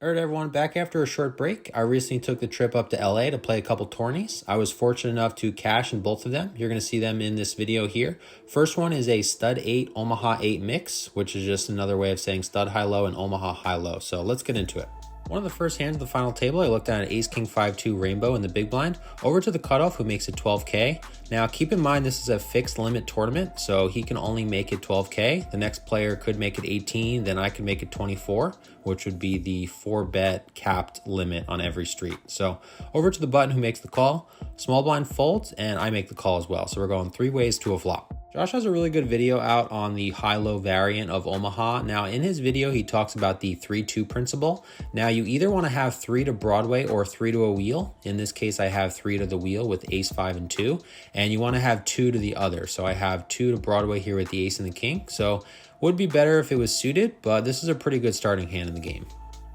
All right, everyone, back after a short break. I recently took the trip up to LA to play a couple tourneys. I was fortunate enough to cash in both of them. You're going to see them in this video here. First one is a stud 8 Omaha 8 mix, which is just another way of saying stud high low and Omaha high low. So let's get into it. One of the first hands of the final table, I looked at an ace king 5-2 rainbow in the big blind over to the cutoff, who makes it 12K. Now keep in mind this is a fixed limit tournament, so he can only make it 12K. The next player could make it 18, then I could make it 24, which would be the 4-bet capped limit on every street. So over to the button, who makes the call. Small blind folds, and I make the call as well. So we're going 3 ways to a flop. Josh has a really good video out on the high-low variant of Omaha. Now in his video, he talks about the 3-2 principle. Now you either want to have 3 to Broadway or 3 to a wheel. In this case, I have 3 to the wheel with ace 5 and 2, and you want to have 2 to the other. So I have 2 to Broadway here with the ace and the king. So would be better if it was suited, but this is a pretty good starting hand in the game.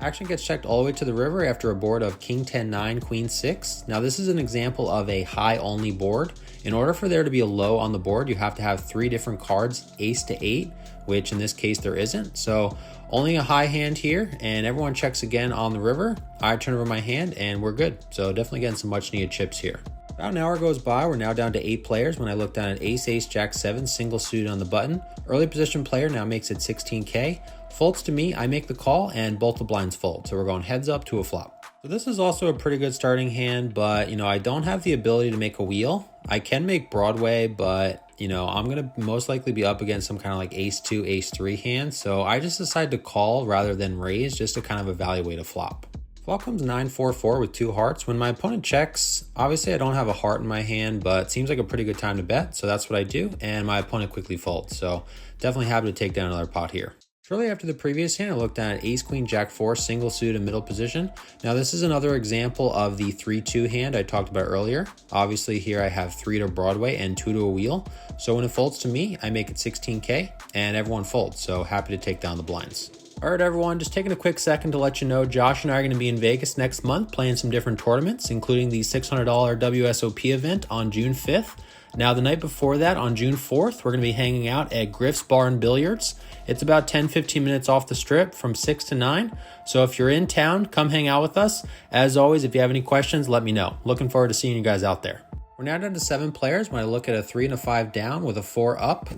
Action gets checked all the way to the river after a board of king 10-9, queen 6. Now this is an example of a high only board. In order for there to be a low on the board, you have to have 3 different cards, ace to 8, which in this case there isn't. So only a high hand here, and everyone checks again on the river. I turn over my hand and we're good. So definitely getting some much needed chips here. About an hour goes by, we're now down to 8 players when I look down at ace, ace, jack 7, single suited on the button. Early position player now makes it 16K. Folds to me, I make the call, and both the blinds fold. So we're going heads up to a flop. So this is also a pretty good starting hand, but I don't have the ability to make a wheel. I can make Broadway, but I'm going to most likely be up against some kind of like ace 2, ace 3 hand. So I just decided to call rather than raise just to kind of evaluate a flop. Flop comes 9-4-4 with 2 hearts. When my opponent checks, obviously I don't have a heart in my hand, but it seems like a pretty good time to bet. So that's what I do, and my opponent quickly folds. So definitely happy to take down another pot here. Shortly after the previous hand, I looked at ace, queen, jack 4, single suited in middle position. Now this is another example of the 3-2 hand I talked about earlier. Obviously here I have 3 to Broadway and 2 to a wheel. So when it folds to me, I make it 16K, and everyone folds. So happy to take down the blinds. All right, everyone, just taking a quick second to let you know Josh and I are going to be in Vegas next month playing some different tournaments, including the $600 WSOP event on June 5th. Now, the night before that, on June 4th, we're going to be hanging out at Griff's Bar and Billiards. It's about 10-15 minutes off the strip from 6 to 9. So if you're in town, come hang out with us. As always, if you have any questions, let me know. Looking forward to seeing you guys out there. We're now down to 7 players when I look at a 3 and a 5 down with a 4 up.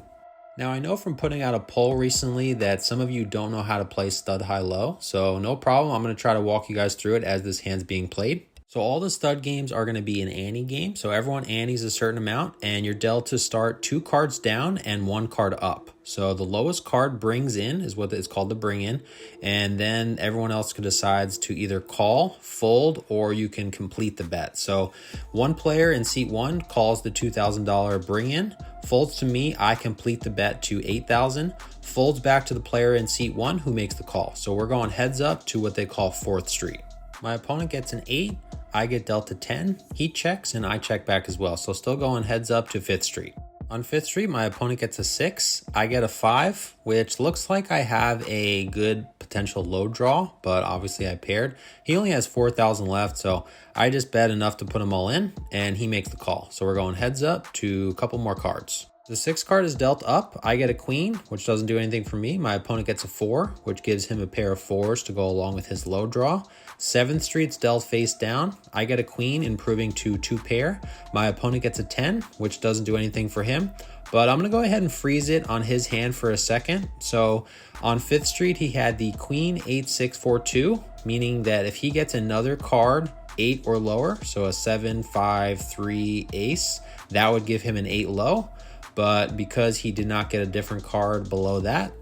Now, I know from putting out a poll recently that some of you don't know how to play stud high low, so no problem. I'm going to try to walk you guys through it as this hand's being played. So all the stud games are going to be an ante game. So everyone antes a certain amount, and you're dealt to start 2 cards down and 1 card up. So the lowest card brings in is what it's called, the bring in, and then everyone else decides to either call, fold, or you can complete the bet. So one player in seat 1 calls the $2,000 bring in, folds to me, I complete the bet to $8,000, folds back to the player in seat 1 who makes the call. So we're going heads up to what they call 4th Street. My opponent gets an 8, I get dealt to 10, he checks, and I check back as well. So still going heads up to 5th Street. On 5th Street, my opponent gets a 6, I get a 5, which looks like I have a good potential low draw, but obviously I paired. He only has 4,000 left, so I just bet enough to put him all in, and he makes the call. So we're going heads up to a couple more cards. The 6 card is dealt up. I get a queen, which doesn't do anything for me. My opponent gets a 4, which gives him a pair of 4s to go along with his low draw. 7th Street's dealt face down. I get a queen, improving to 2 pair. My opponent gets a 10, which doesn't do anything for him. But I'm going to go ahead and freeze it on his hand for a second. So on 5th Street, he had the queen 8, 6, 4, 2, meaning that if he gets another card 8 or lower, so a 7, 5, 3 ace, that would give him an 8 low. But because he did not get a different card below that,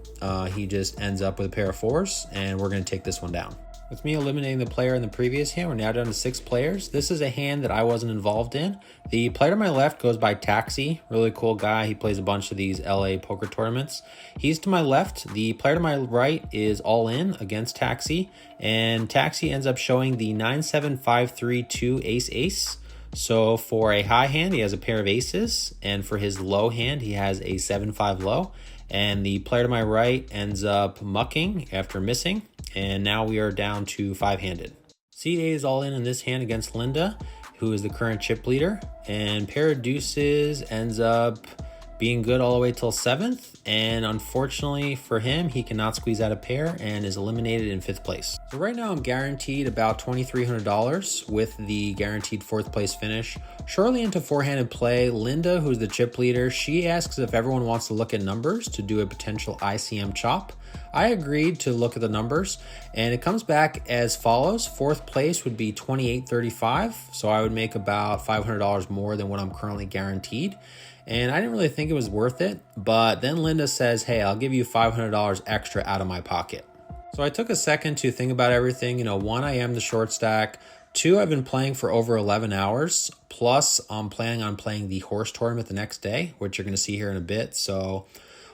he just ends up with a pair of 4s, and we're going to take this one down. With me eliminating the player in the previous hand, we're now down to 6 players. This is a hand that I wasn't involved in. The player to my left goes by Taxi, really cool guy. He plays a bunch of these LA poker tournaments. He's to my left. The player to my right is all in against Taxi, and Taxi ends up showing the 9-7-5-3-2 ace-ace. So for a high hand, he has a pair of aces, and for his low hand, he has a 7-5 low. And the player to my right ends up mucking after missing, and now we are down to 5-handed. Seat A is all in this hand against Linda, who is the current chip leader, and pair of deuces ends up being good all the way till 7th, and unfortunately for him, he cannot squeeze out a pair and is eliminated in 5th place. So right now I'm guaranteed about $2,300 with the guaranteed 4th place finish. Shortly into four-handed play, Linda, who's the chip leader, she asks if everyone wants to look at numbers to do a potential ICM chop. I agreed to look at the numbers, and it comes back as follows. 4th place would be $28.35, so I would make about $500 more than what I'm currently guaranteed. And I didn't really think it was worth it, but then Linda says, hey, I'll give you $500 extra out of my pocket. So I took a second to think about everything. One, I am the short stack. 2, I've been playing for over 11 hours. Plus, I'm planning on playing the H.O.R.S.E tournament the next day, which you're going to see here in a bit. So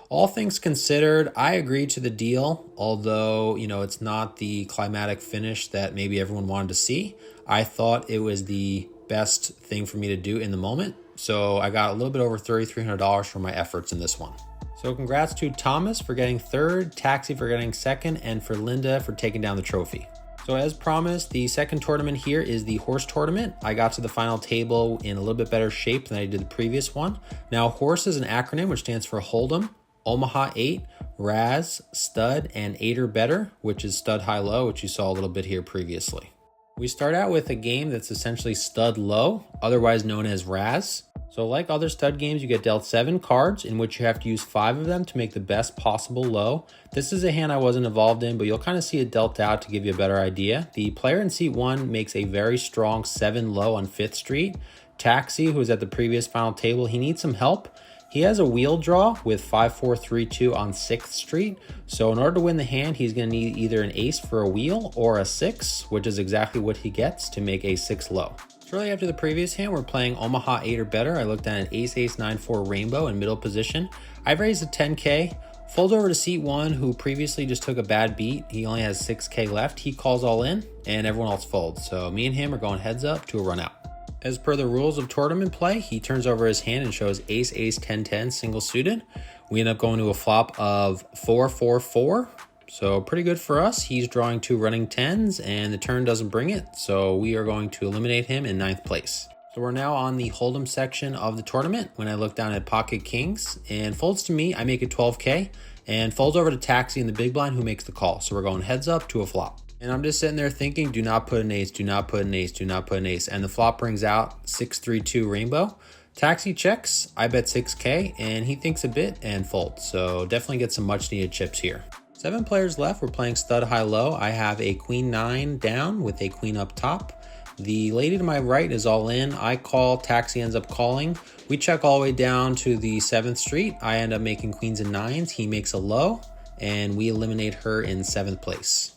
all things considered, I agreed to the deal, although, it's not the climatic finish that maybe everyone wanted to see. I thought it was the best thing for me to do in the moment. So I got a little bit over $3,300 for my efforts in this one. So congrats to Thomas for getting 3rd, Taxi for getting 2nd, and for Linda for taking down the trophy. So as promised, the second tournament here is the H.O.R.S.E tournament. I got to the final table in a little bit better shape than I did the previous one. Now, H.O.R.S.E is an acronym which stands for Hold'em, Omaha 8, Raz, Stud, and 8 or better, which is Stud High Low, which you saw a little bit here previously. We start out with a game that's essentially Stud Low, otherwise known as Raz. So like other stud games, you get dealt 7 cards in which you have to use 5 of them to make the best possible low. This is a hand I wasn't involved in, but you'll kind of see it dealt out to give you a better idea. The player in seat 1 makes a very strong 7 low on 5th Street. Taxi, who was at the previous final table, he needs some help. He has a wheel draw with 5-4-3-2 on 6th Street. So in order to win the hand, he's going to need either an ace for a wheel or a 6, which is exactly what he gets to make a 6 low. Shortly after the previous hand, we're playing Omaha 8 or better. I looked at an ace-ace-9-4 rainbow in middle position. I've raised a 10K. Folds over to seat 1, who previously just took a bad beat. He only has 6K left. He calls all in, and everyone else folds. So me and him are going heads up to a run out. As per the rules of tournament play, he turns over his hand and shows ace, ace, 10, 10, single suited. We end up going to a flop of 4, 4, 4. So pretty good for us. He's drawing 2 running 10s and the turn doesn't bring it. So we are going to eliminate him in 9th place. So we're now on the Hold'em section of the tournament. When I look down at pocket kings and folds to me, I make it 12K and folds over to Taxi in the big blind who makes the call. So we're going heads up to a flop. And I'm just sitting there thinking, do not put an ace, do not put an ace, do not put an ace. And the flop brings out 6-3-2 rainbow. Taxi checks, I bet 6K, and he thinks a bit and folds. So definitely get some much needed chips here. 7 players left, we're playing stud high low. I have a queen 9 down with a queen up top. The lady to my right is all in. I call, Taxi ends up calling. We check all the way down to the 7th street. I end up making queens and 9s. He makes a low, and we eliminate her in 7th place.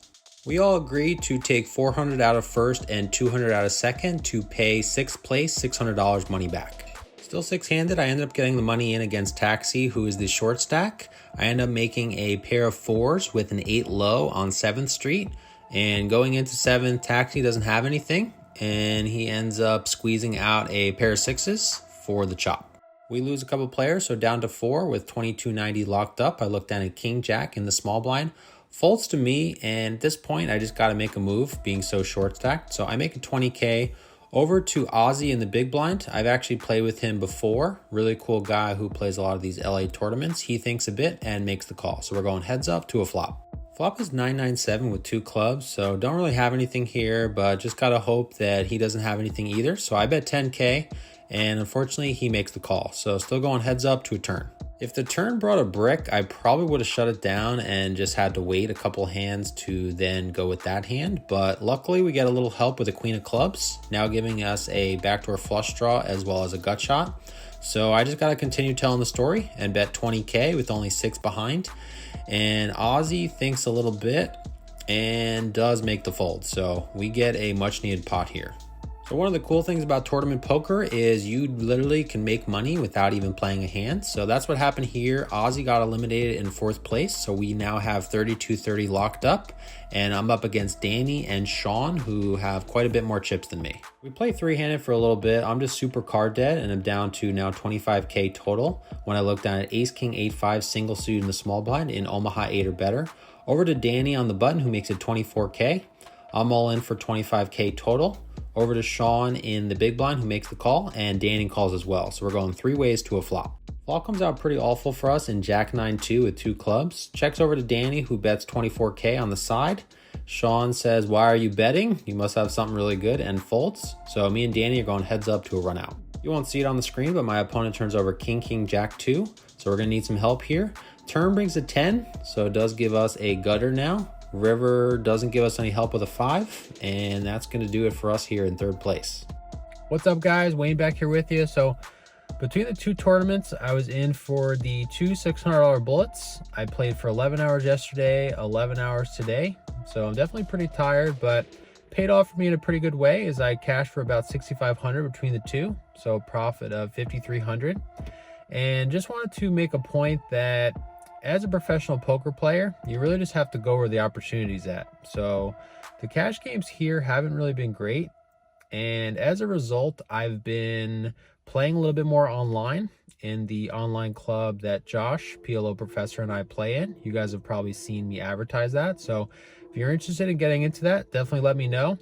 We all agreed to take 400 out of 1st and 200 out of 2nd to pay 6th place $600 money back. Still 6-handed, I ended up getting the money in against Taxi, who is the short stack. I end up making a pair of 4s with an 8 low on 7th street. And going into 7th, Taxi doesn't have anything, and he ends up squeezing out a pair of 6s for the chop. We lose a couple players, so down to 4 with 2290 locked up. I look down at King Jack in the small blind. Folds to me, and at this point, I just got to make a move, being so short stacked. So I make a 20K over to Ozzy in the big blind. I've actually played with him before. Really cool guy who plays a lot of these LA tournaments. He thinks a bit and makes the call. So we're going heads up to a flop. Flop is 997 with 2 clubs, so don't really have anything here, but just got to hope that he doesn't have anything either. So I bet 10K, and unfortunately, he makes the call. So still going heads up to a turn. If the turn brought a brick, I probably would have shut it down and just had to wait a couple hands to then go with that hand. But luckily, we get a little help with a queen of clubs, now giving us a backdoor flush draw as well as a gut shot. So I just got to continue telling the story and bet 20K with only 6 behind. And Ozzy thinks a little bit and does make the fold. So we get a much needed pot here. So one of the cool things about tournament poker is you literally can make money without even playing a hand. So that's what happened here. Ozzy got eliminated in 4th place. So we now have 3230 locked up, and I'm up against Danny and Sean, who have quite a bit more chips than me. We play 3-handed for a little bit. I'm just super card dead, and I'm down to now 25K total. When I look down at Ace King 8-5 single suit in the small blind in Omaha 8 or better. Over to Danny on the button, who makes it 24K. I'm all in for 25K total. Over to Sean in the big blind, who makes the call, and Danny calls as well. So we're going 3 ways to a flop. All comes out pretty awful for us in Jack 9-2 with 2 clubs. Checks over to Danny, who bets 24K on the side. Sean says, why are you betting? You must have something really good, and folds. So me and Danny are going heads up to a run out. You won't see it on the screen, but my opponent turns over King, King, Jack 2. So we're going to need some help here. Turn brings a 10, so it does give us a gutter now. River doesn't give us any help with a 5, and that's going to do it for us here in 3rd place. What's up, guys? Wayne back here with you. So between the 2 tournaments, I was in for the 2 $600 bullets. I played for 11 hours yesterday, 11 hours today. So I'm definitely pretty tired, but paid off for me in a pretty good way as I cashed for about 6,500 between the 2. So profit of 5,300. And just wanted to make a point that as a professional poker player, you really just have to go where the opportunity's at. So the cash games here haven't really been great. And as a result, I've been playing a little bit more online in the online club that Josh, PLO Professor, and I play in. You guys have probably seen me advertise that. So if you're interested in getting into that, definitely let me know.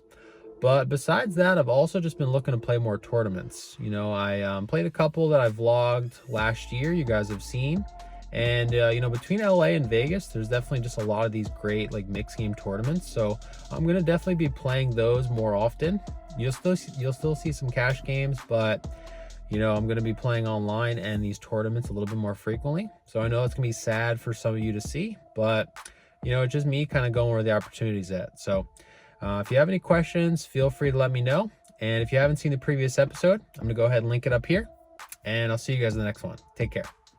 But besides that, I've also just been looking to play more tournaments. You know, I played a couple that I vlogged last year, you guys have seen. And, you know, between LA and Vegas, there's definitely just a lot of these great, like, mixed game tournaments. So I'm going to definitely be playing those more often. You'll still see some cash games, but, you know, I'm going to be playing online and these tournaments a little bit more frequently. So I know it's going to be sad for some of you to see, but, you know, it's just me kind of going where the opportunity's at. So if you have any questions, feel free to let me know. And if you haven't seen the previous episode, I'm going to go ahead and link it up here. And I'll see you guys in the next one. Take care.